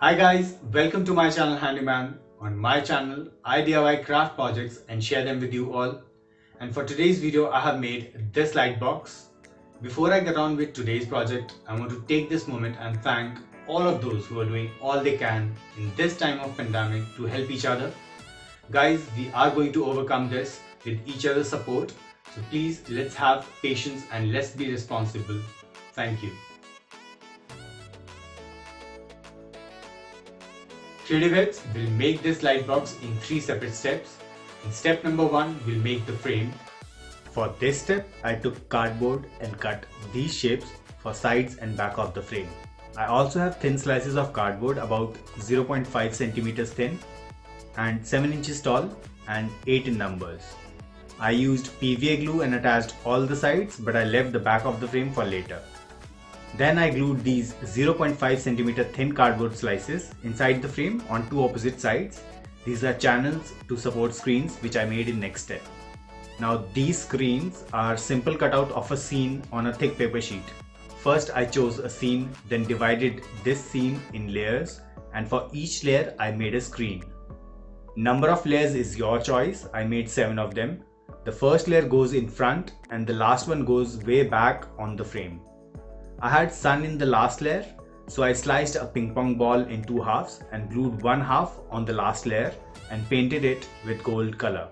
Hi guys, welcome to my channel Handyman. On my channel, I DIY craft projects and share them with you all. And for today's video, I have made this light box. Before I get on with today's project, I want to take this moment and thank all of those who are doing all they can in this time of pandemic to help each other. Guys, we are going to overcome this with each other's support. So please, let's have patience and let's be responsible. Thank you. Creativeheads will make this light box in 3 separate steps. In step number 1, we'll make the frame. For this step, I took cardboard and cut these shapes for sides and back of the frame. I also have thin slices of cardboard about 0.5 centimeters thin and 7 inches tall and 8 in numbers. I used PVA glue and attached all the sides, but I left the back of the frame for later. Then I glued these 0.5 cm thin cardboard slices inside the frame on 2 opposite sides. These are channels to support screens which I made in next step. Now these screens are simple cutout of a scene on a thick paper sheet. First I chose a scene, then divided this scene in layers, and for each layer I made a screen. Number of layers is your choice. I made 7 of them. The first layer goes in front and the last one goes way back on the frame. I had sun in the last layer, so I sliced a ping pong ball in 2 halves and glued one half on the last layer and painted it with gold color.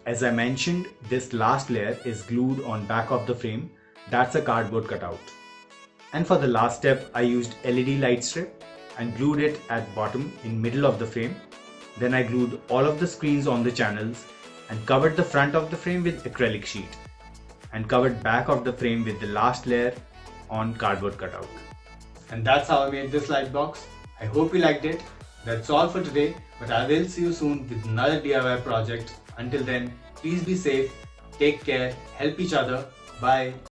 As I mentioned, this last layer is glued on back of the frame. That's a cardboard cutout. And for the last step, I used LED light strip and glued it at bottom in middle of the frame. Then I glued all of the screens on the channels and covered the front of the frame with acrylic sheet and covered back of the frame with the last layer on cardboard cutout. And that's how I made this light box. I hope you liked it. That's all for today, but I will see you soon with another DIY project. Until then, please be safe, take care, help each other. Bye.